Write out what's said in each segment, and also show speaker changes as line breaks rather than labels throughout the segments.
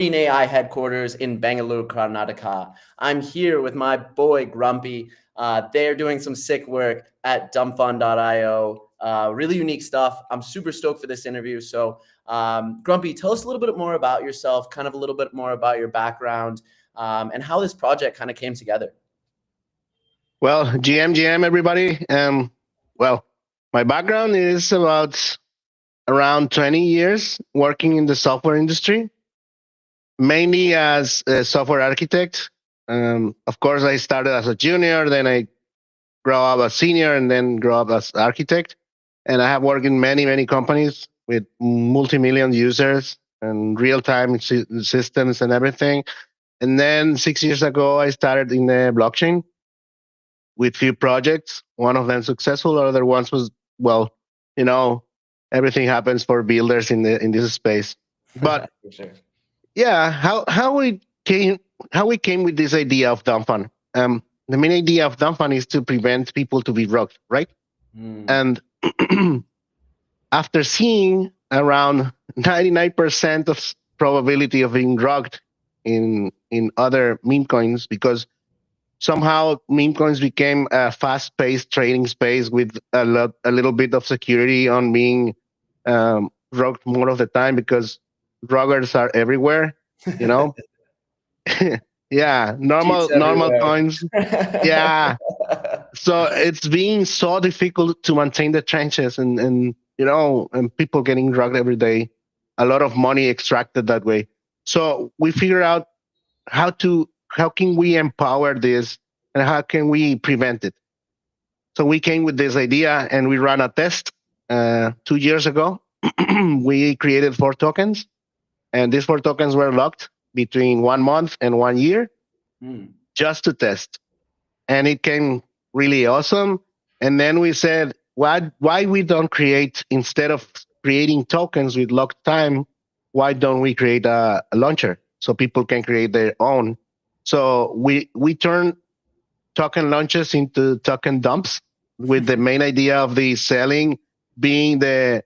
AI headquarters in Bangalore, Karnataka. I'm here with my boy Grumpy. They're doing some sick work at dumbfun.io. Really unique stuff. I'm super stoked for this interview. So, Grumpy, tell us a little bit more about yourself, kind of a little bit more about your background, and how this project kind of came together.
Well, GM, everybody. Well, my background is about around 20 years working in the software industry, mainly as a software architect. Of course, I started as a junior, then I grow up as senior, and then grow up as architect. And I have worked in many companies with multi-million users and real-time systems and everything. And then 6 years ago, I started in the blockchain with few projects. One of them successful, other ones was well, you know, everything happens for builders in this space. But
For sure.
yeah, how we came with this idea of Dumbfun. The main idea of Dumbfun is to prevent people to be robbed, right?
Mm.
And after seeing around 99% of probability of being robbed in other meme coins, because somehow meme coins became a fast-paced trading space with a little bit of security on being rocked more of the time because roggers are everywhere. You know, yeah,
Cheats
normal
everywhere.
coins. Yeah, so it's being so difficult to maintain the trenches and people getting drugged every day. A lot of money extracted that way. So we figure out how can we empower this and how can we prevent it. So we came with this idea and we ran a test 2 years ago. We created 4 tokens, and these 4 tokens were locked between 1 month and 1 year
Mm.
just to test. And it came really awesome. And then we said, why we don't create, instead of creating tokens with locked time, why don't we create a launcher so people can create their own? So we turn token launches into token dumps with the main idea of the selling being the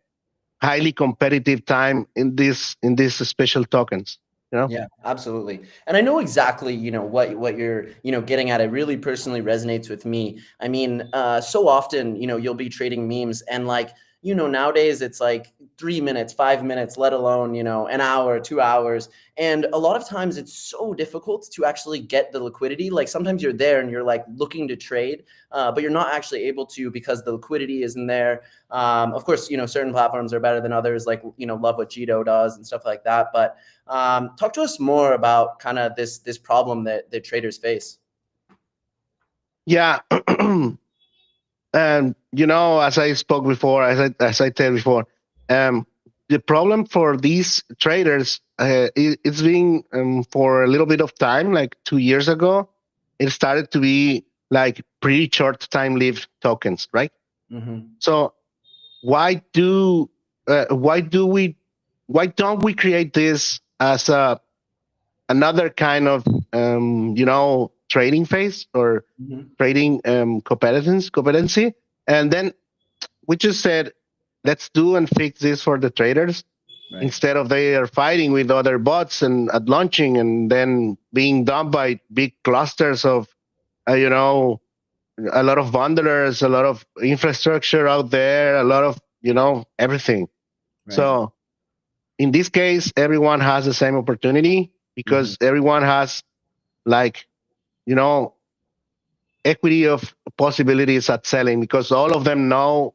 highly competitive time in these special tokens. You know?
Yeah, absolutely. And I know exactly, what you're, getting at. It really personally resonates with me. I mean, so often, you'll be trading memes and like, nowadays it's like 3 minutes, 5 minutes, let alone, an hour, 2 hours. And a lot of times it's so difficult to actually get the liquidity. Like sometimes you're there and you're like looking to trade, but you're not actually able to because the liquidity isn't there. Of course, certain platforms are better than others, like, love what Jito does and stuff like that. But talk to us more about kind of this problem that traders face.
Yeah. And as I spoke before, as I said before, um, the problem for these traders, it's been for a little bit of time, like 2 years ago, it started to be like pretty short time lived tokens, right?
Mm-hmm.
So why do why do we why don't we create this as a another kind of trading phase or
Mm-hmm.
trading competency, and then we just said, let's do and fix this for the traders
Right.
instead of they are fighting with other bots and at launching and then being dumped by big clusters of, you know, a lot of bundlers, a lot of infrastructure out there, a lot of, everything.
Right.
So in this case, everyone has the same opportunity
Mm-hmm.
because everyone has like, you know, equity of possibilities at selling because all of them know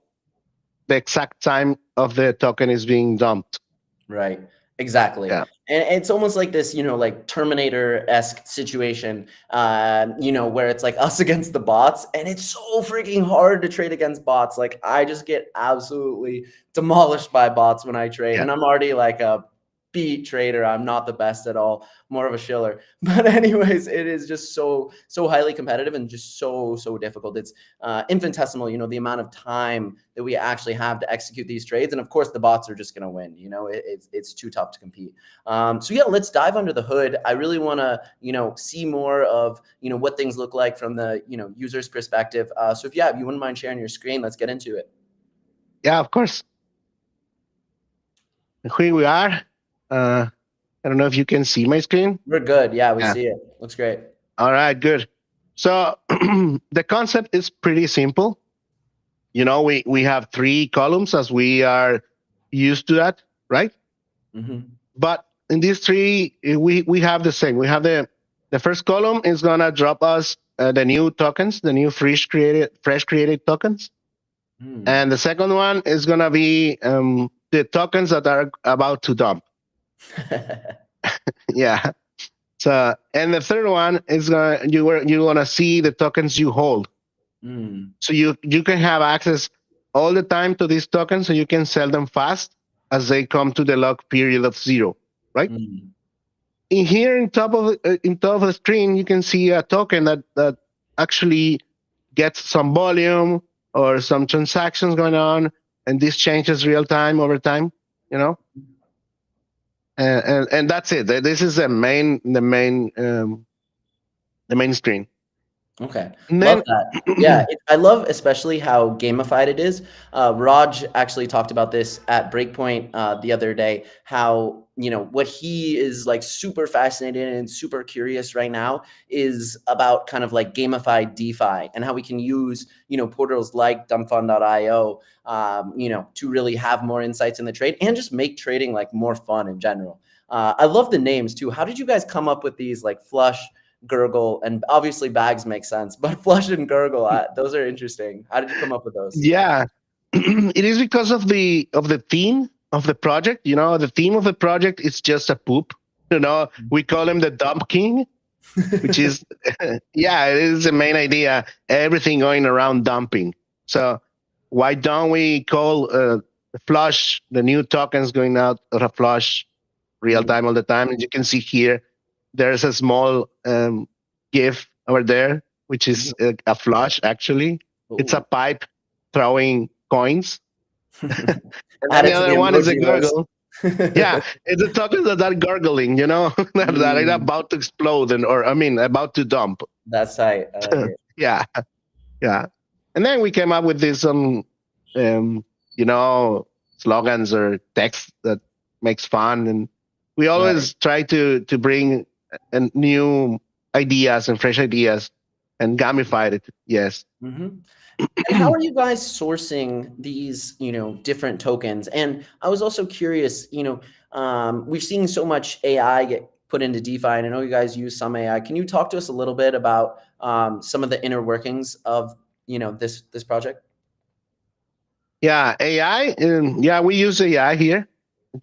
the exact time of the token is being dumped.
Right. Exactly.
Yeah.
And it's almost like this, like Terminator-esque situation, where it's like us against the bots. And it's so freaking hard to trade against bots. Like I just get absolutely demolished by bots when I trade.
Yeah.
And I'm already like a beat trader. I'm not the best at all, more of a shiller. But anyways, it is just so highly competitive and just so difficult. It's infinitesimal, the amount of time that we actually have to execute these trades. And of course, the bots are just going to win. It's too tough to compete. So yeah, let's dive under the hood. I really want to, see more of, what things look like from the, user's perspective. So if you wouldn't mind sharing your screen, let's get into it.
Yeah, of course. Here we are. Uh, I don't know if you can see my screen.
We're good. Yeah, we
Yeah.
see it. Looks great.
All right, good. So the concept is pretty simple. We have three columns as we are used to that, right?
Hmm.
But in these three, we have the same. We have the first column is gonna drop us the new tokens, the new fresh created tokens,
Hmm.
and the second one is gonna be the tokens that are about to dump. Yeah. So, and the third one is you wanna see the tokens you hold.
Hmm.
So you can have access all the time to these tokens, so you can sell them fast as they come to the lock period of 0, right?
Hmm.
In here, in top of the screen, you can see a token that actually gets some volume or some transactions going on, and this changes real time over time. You know, and that's it. This is the main screen.
Okay,
And
love
then
that. Yeah, I love especially how gamified it is. Raj actually talked about this at Breakpoint the other day. How what he is like super fascinated and super curious right now is about kind of like gamified DeFi and how we can use portals like dumbfund.io to really have more insights in the trade and just make trading like more fun in general. I love the names too. How did you guys come up with these like Flush, Gurgle, and obviously Bags make sense, but Flush and Gurgle, those are interesting. How did you come up with those?
yeah, it is because of the theme of the project. The theme of the project is just a poop. We call him the dump king, which is yeah, it is the main idea. Everything going around dumping. So why don't we call Flush the new tokens going out of a Flush real
Mm.
time all the time? And you can see here there's a small GIF over there, which is a Flush. Actually, it's a
Ooh.
pipe throwing coins, and then
Add
the
it to the
other one is a
emoji list.
gurgle. Yeah, it's the tokens that are gargling, that are
Mm,
about to explode or I mean, about to dump.
that's tight. I like it.
Yeah, yeah. And then we came up with this um, you know, slogans or text that makes fun, and we
Right.
always try to bring new ideas and fresh ideas and gamify it. Yes.
Mhm. And how are you guys sourcing these, different tokens? And I was also curious, we've seen so much AI get put into DeFi, and I know you guys use some AI. Can you talk to us a little bit about some of the inner workings of, this project?
Yeah, AI. Yeah, we use AI here.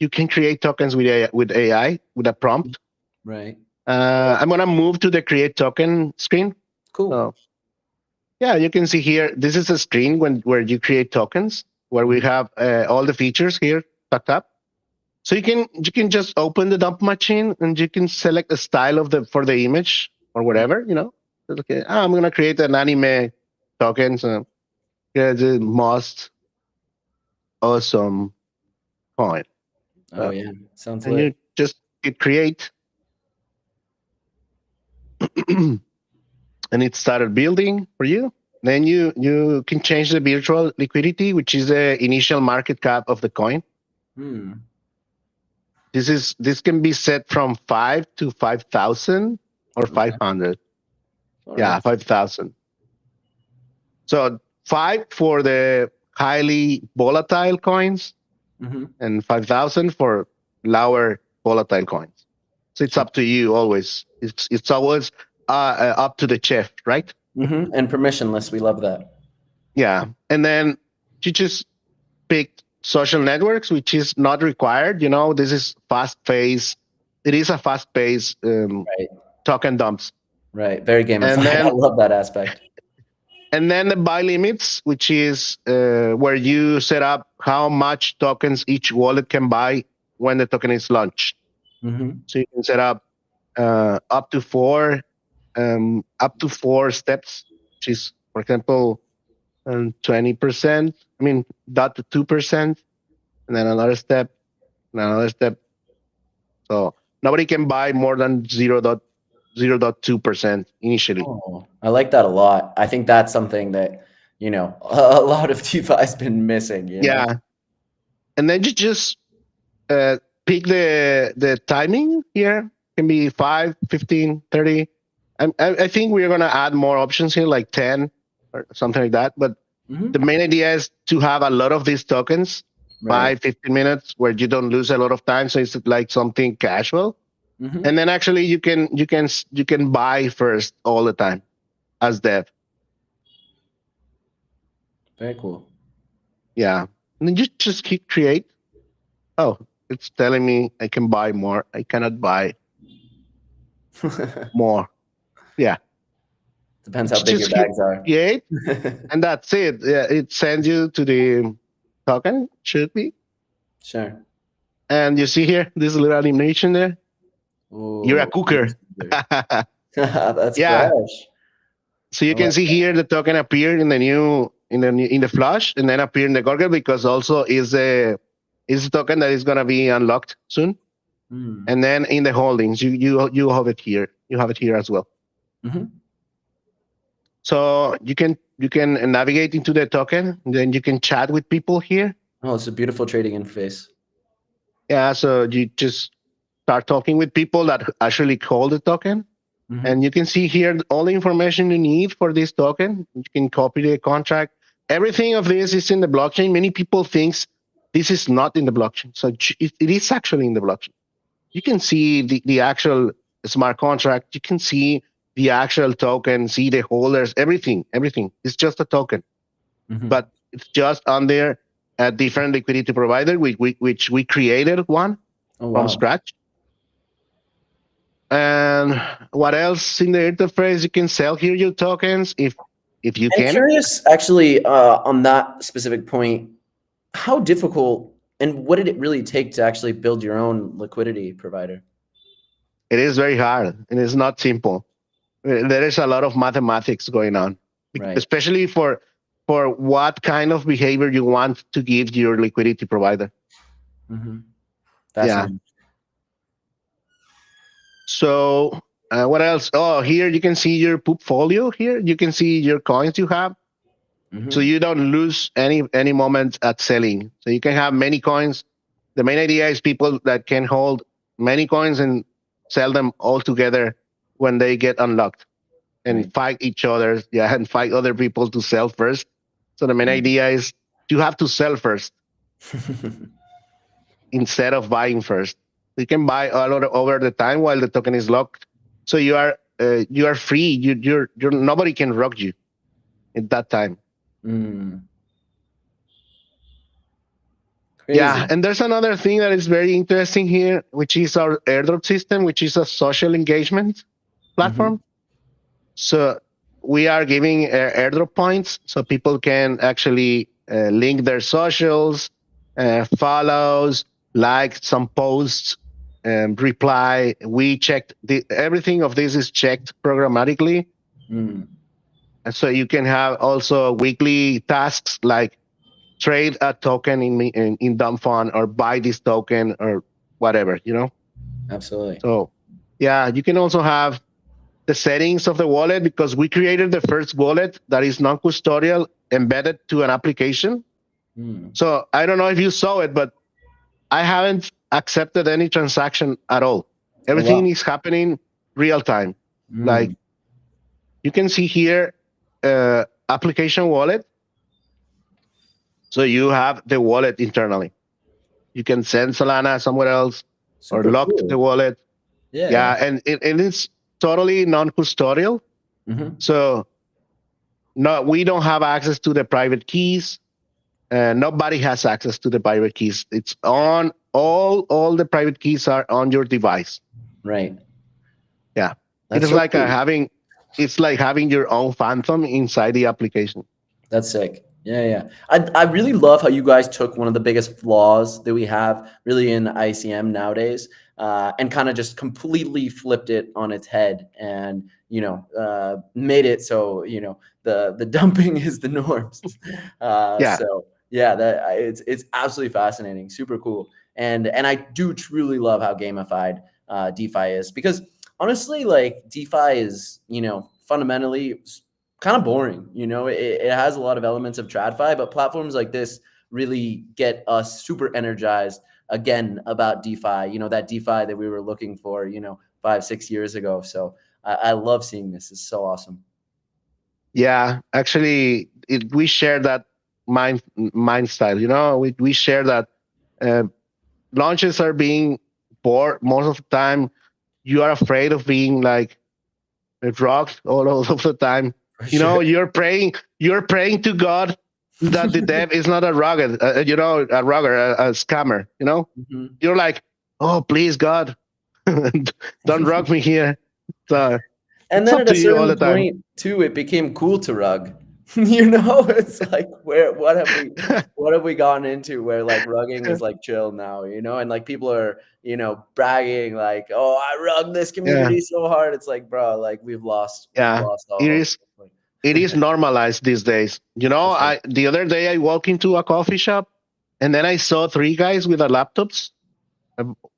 You can create tokens with AI with a prompt.
Right.
I'm gonna move to the create token screen.
Cool.
So yeah, you can see here. This is a screen where you create tokens, where we
Mhm.
have all the features here tucked up. So you can just open the dump machine and you can select a style for the image or whatever. Okay, I'm gonna create an anime token. So yeah, the most awesome coin.
Oh yeah, sounds
And you
lit.
just hit create, and it started building for you. Then you can change the virtual liquidity, which is the initial market cap of the coin.
Hmm.
This can be set from 5 to 5,000 or
Okay.
500.
All
Yeah,
right.
5,000. So 5 for the highly volatile coins,
Mhm.
and 5,000 for lower volatile coins. So it's up to you always. It's always up to the chef, right?
Mhm. And permissionless, we love that.
Yeah. And then you just pick social networks, which is not required. This is fast pace. It is a fast pace
Right.
token dumps.
Right. Very
And
gamified. I
then
love that aspect.
the buy limits, which is where you set up how much tokens each wallet can buy when the token is launched.
Mhm.
So you can set up up to four steps, which is, for example, 20%. I mean, dot to 2%, and then another step, and another step. So nobody can buy more than 0.2% initially.
Oh, I like that a lot. I think that's something that, a lot of DeFi has been missing.
Yeah, and then you just uh, pick the timing here. Can be 5, 15, 30. I think we're gonna add more options here, like 10 or something like that. But the
Hmm.
main idea is to have a lot of these tokens,
Right.
5, 15 minutes, where you don't lose a lot of time. So it's like something casual.
Hmm.
And then actually you can buy first all the time as dev.
Very cool.
Yeah. And then you just keep create. Oh, it's telling me I can buy more. I cannot buy more. Yeah.
Depends how
It's
big your
just hit
bags are.
create and that's it. Yeah, it sends you to the token, should be.
Sure.
And you see here this little animation there. You're a
Ooh,
cooker.
that's
Yeah.
fresh.
So
I
you can
like
see here the token appear in the new in the flush and then appear in the Gurgle because also is a token that is gonna be unlocked soon.
that.
And then in the holdings, you have it here. You have it here as well.
Mm-hmm.
So you can navigate into the token, and then you can chat with people here.
Oh, it's a beautiful trading interface.
Yeah, so you just start talking with people that actually hold the token, and
Mm-hmm.
you can see here all the information you need for this token. You can copy the contract. Everything of this is in the blockchain. Many people thinks this is not in the blockchain, so it is actually in the blockchain. You can see the actual smart contract. You can see the actual token, see the holders, everything. It's just a token,
Mm-hmm.
but it's just under a different liquidity provider, which we created one
Oh
from
wow.
scratch. And what else in the interface? You can sell here your tokens if you
I'm
can.
curious, actually, on that specific point, how difficult and what did it really take to actually build your own liquidity provider?
It is very hard. It is not simple. There is a lot of mathematics going on,
Right.
especially for what kind of behavior you want to give your liquidity provider.
Mm-hmm.
Yeah.
Fascinating.
So what else? Oh, here you can see your portfolio. Here you can see your coins you have, so
Mm-hmm.
you don't lose any moment at selling. So you can have many coins. The main idea is people that can hold many coins and sell them all together when they get unlocked and
Right.
fight each other. Yeah, and fight other people to sell first. So the main
Right.
idea is you have to sell first instead of buying first. You can buy a lot over the time while the token is locked. So you are free. You're nobody can rock you at that time.
Mm,
Yeah,
crazy.
and there's another thing that is very interesting here, which is our airdrop system, which is a social engagement
Mm-hmm.
platform. So we are giving airdrop points so people can actually link their socials, follows, like some posts, reply. We checked everything of this is checked programmatically,
Mm.
and so you can have also weekly tasks like trade a token in dumb fund or buy this token or whatever,
Absolutely.
So yeah, you can also have the settings of the wallet because we created the first wallet that is non-custodial embedded to an application.
Mm.
So I don't know if you saw it, but I haven't accepted any transaction at all.
Oh
Everything
wow.
is happening real time. Like
Mm.
you can see here, application wallet. So you have the wallet internally. You can send Solana somewhere else or
Super
lock the
cool.
wallet.
Yeah.
Yeah, and it's totally non-custodial.
Mm-hmm.
So no, we don't have access to the private keys. Nobody has access to the private keys. It's on all the private keys are on your device.
Right.
Yeah, it
That's
is
so
like
cool.
it's like having your own phantom inside the application.
That's sick. Yeah, yeah. I really love how you guys took one of the biggest flaws that we have really in ICM nowadays, and kind of just completely flipped it on its head, and made it so the dumping is the norms.
Yeah,
So yeah, it's absolutely fascinating, super cool, and I do truly love how gamified DeFi is, because honestly, like DeFi is fundamentally kind of boring. It has a lot of elements of TradFi, but platforms like this really get us super energized again about DeFi, that DeFi that we were looking for, 5-6 years ago. So I love seeing this. It's so awesome.
Yeah, actually, we share that mind style. We share that uh, launches are being bored most of the time. You are afraid of being like rocked all of the time.
For sure.
You're praying to God that the dev is not a rugged, a rugged, a scammer.
Mhm.
You're like, oh, please, God, don't rug me here. So
And
it's
then
up
at a
to you all
certain
the time.
point too, it became cool to rug. It's like what have we gotten into where like rugging is like chill now, and like people are, bragging like, oh, I rug this
Yeah,
community so hard. It's like, bro, like we've
yeah.
lost all
It
hope.
is it is normalized these days.
For sure.
I the other day I walked into a coffee shop, and then I saw three guys with their laptops,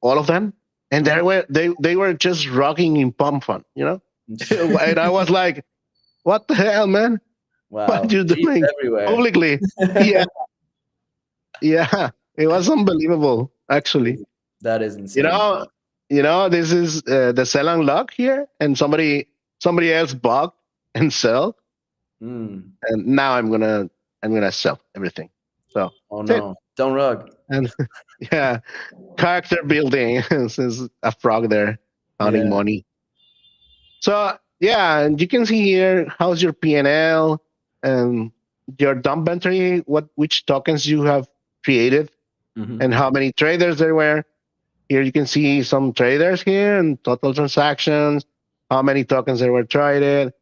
all of them, and
Mhm.
they were just rocking in pump fun. And I was like, what the hell, man? What are
Wow.
you
Jeeps
doing
everywhere.
publicly? Yeah, yeah. It was unbelievable, actually.
That is
You
insane.
know, this is the sell and lock here, and somebody else bought and sell,
Mm.
and now I'm gonna sell everything. So
Oh
that's it.
no. Don't rug.
And yeah, character building. This is a frog there counting
Yeah.
money. So yeah, and you can see here how's your PNL and your dump entry, which tokens you have created, and
Mhm.
how many traders there were. Here you can see some traders here and total transactions, how many tokens there were traded,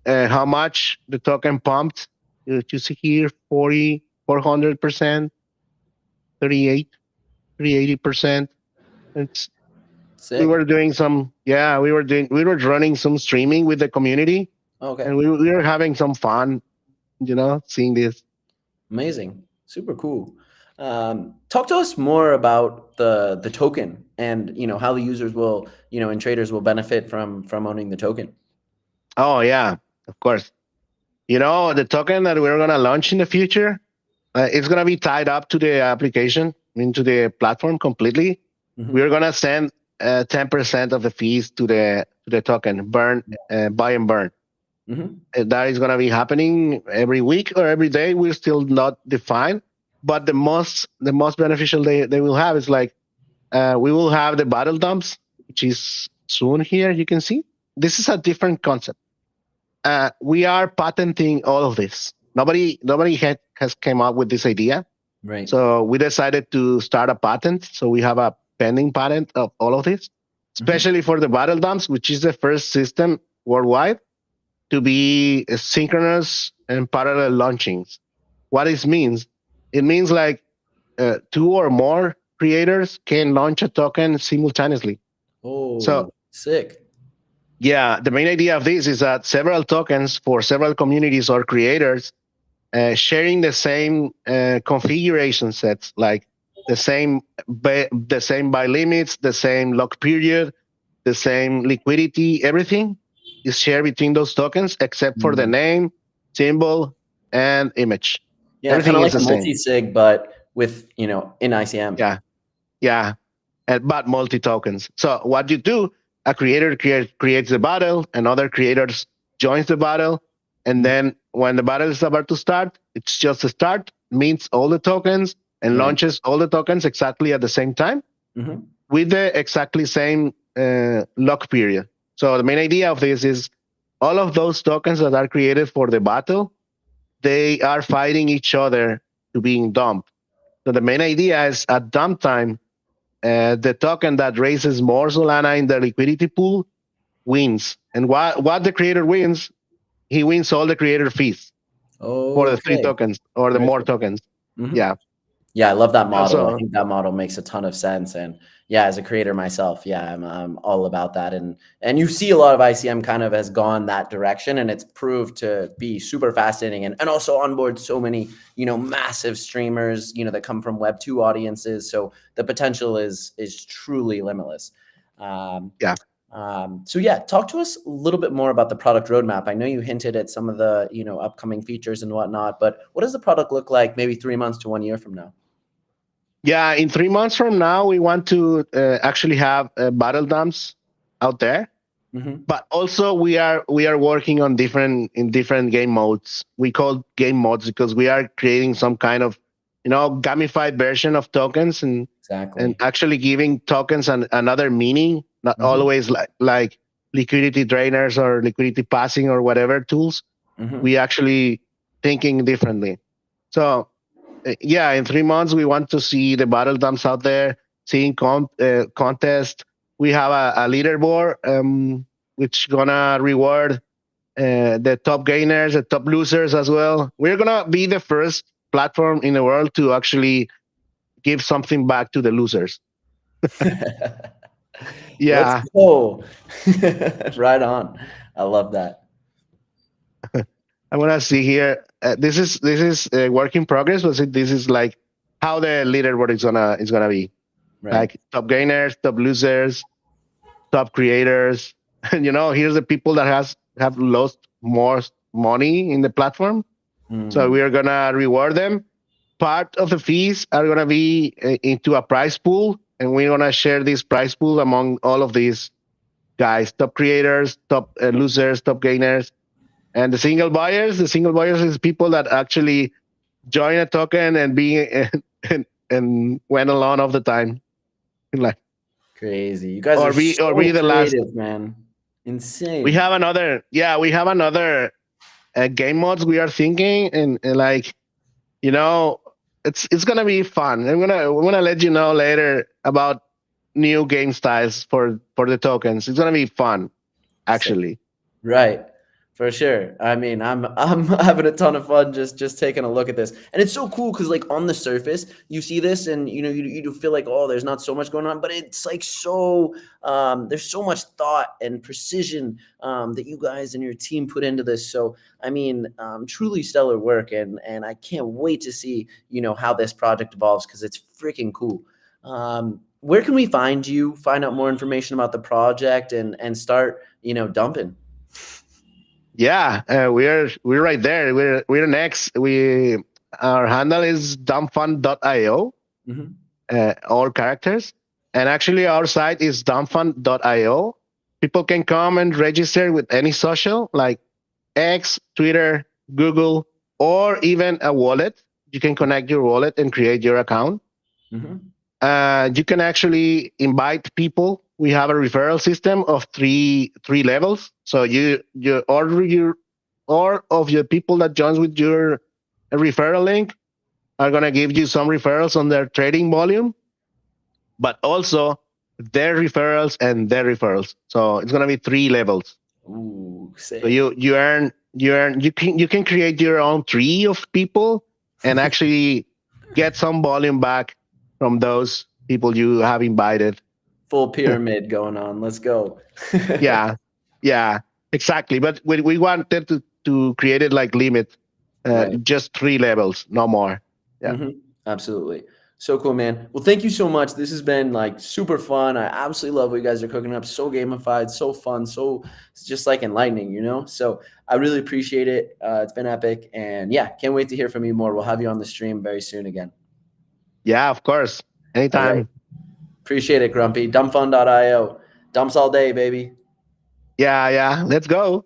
how much the token pumped. You see here 40, 400%, 38, 380%. It's we
Sick.
were doing some yeah we were running some streaming with the community,
Okay.
and we were having some fun, seeing this.
Amazing. Super cool. Talk to us more about the token and how the users will, and traders will benefit from owning the token.
Oh yeah, of course. The token that we're going to launch in the future, it's going to be tied up to the application, into the platform completely. We're
Hmm.
going to send 10% of the fees to the token, buy and burn.
Hmm.
That is going to be happening every week or every day. We're still not defined, but the most beneficial they will have is like we will have the battle dumps, which is soon here. You can see this is a different concept. We are patenting all of this. Nobody has came up with this idea,
Right.
so we decided to start a patent. So we have a pending patent of all of this,
Hmm.
especially for the battle dumps, which is the first system worldwide to be synchronous and parallel launchings. What this means? It means like two or more creators can launch a token simultaneously. So
Oh, sick.
yeah, the main idea of this is that several tokens for several communities or creators sharing the same configuration sets, like the same buy limits, the same lock period, the same liquidity, everything is shared between those tokens except for the
Mm.
name, symbol, and image.
Yeah, kind
Everything
of
is
like
the
a
same.
multi-sig, but with in ICM.
Yeah, yeah, but multi tokens. So what you do, a creator creates the battle, another creator joins the battle, and
Mhm.
then when the battle is about to start, it's just a start, mints all the tokens, and
Right.
launches all the tokens exactly at the same time
Hmm.
with the exactly same lock period. So the main idea of this is all of those tokens that are created for the battle, they are fighting each other to being dumped. So the main idea is at dump time, the token that raises more Solana in the liquidity pool wins. And what the creator wins, he wins all the creator fees for the three
Okay.
tokens or the
Very
more
cool.
tokens.
Hmm.
Yeah.
Yeah, I love that model. I
Also,
think that model makes a ton of sense. And yeah, as a creator myself, yeah, I'm all about that. And you see a lot of ICM kind of has gone that direction, and it's proved to be super fascinating and also onboard so many, massive streamers, that come from Web2 audiences. So the potential is truly limitless. Um,
yeah.
so yeah, talk to us a little bit more about the product roadmap. I know you hinted at some of the, upcoming features and whatnot, but what does the product look like maybe 3 months to 1 year from now?
Yeah, in 3 months from now, we want to actually have battle dumps out there.
Hmm.
But also we are working on different game modes. We call game modes because we are creating some kind of gamified version of tokens and
Exactly.
actually giving tokens another meaning, not
Hmm.
always like liquidity drainers or liquidity passing or whatever tools.
Hmm.
We actually thinking differently. So yeah, in 3 months we want to see the battle dumps out there, seeing contest. We have a leaderboard, which gonna reward the top gainers, the top losers as well. We're gonna be the first platform in the world to actually give something back to the losers.
Let's
Yeah,
go. Right on. I love that.
I wanna see here. This is a work in progress, but this is like how the leaderboard is gonna be.
Right.
Like top gainers, top losers, top creators. And here's the people that have lost more money in the platform. So
Mm.
we are gonna reward them. Part of the fees are gonna be into a prize pool, and we're gonna share this prize pool among all of these guys: top creators, top losers, top gainers, and the single buyers. The single buyers is people that actually join a token and be and went along all the time, like
Crazy. You guys are
or be
so
the last.
creative, man.
We
Insane.
have another, yeah, we have another game mods we are thinking, and like you know, it's gonna be fun. I'm gonna let you know later about new game styles for the tokens. It's gonna be fun,
Sick.
actually.
Right. For sure. I mean, I'm having a ton of fun just taking a look at this. And it's so cool because like on the surface, you see this and you do feel like, oh, there's not so much going on, but it's like so there's so much thought and precision that you guys and your team put into this. So I mean, truly stellar work and I can't wait to see, how this project evolves because it's freaking cool. Where can we find you, find out more information about the project and start, dumping?
Yeah, we're right there. We're next. We Our handle is dumbfund.io,
Mhm.
all characters, and actually our site is dumbfund.io. People can come and register with any social like X, Twitter, Google, or even a wallet. You can connect your wallet and create your account.
Mhm.
You can actually invite people. We have a referral system of three levels. So all of your people that joins with your referral link are gonna give you some referrals on their trading volume, but also their referrals and their referrals. So it's gonna be three levels.
Ooh,
So
sick.
you can create your own tree of people and actually get some volume back from those people you have invited.
Full pyramid going on. Let's go.
Yeah, yeah, exactly. But we wanted to create it like limit,
Right.
just three levels, no more. Yeah,
Absolutely. So cool, man. Well, thank you so much. This has been like super fun. I absolutely love what you guys are cooking up. So gamified, so fun, so it's just like enlightening, So I really appreciate it. It's been epic. And yeah, can't wait to hear from you more. We'll have you on the stream very soon again.
yeah, of course,
All right.
anytime.
Appreciate it, Grumpy. Dumbfun.io. Dumps all day, baby.
Yeah, yeah. Let's go.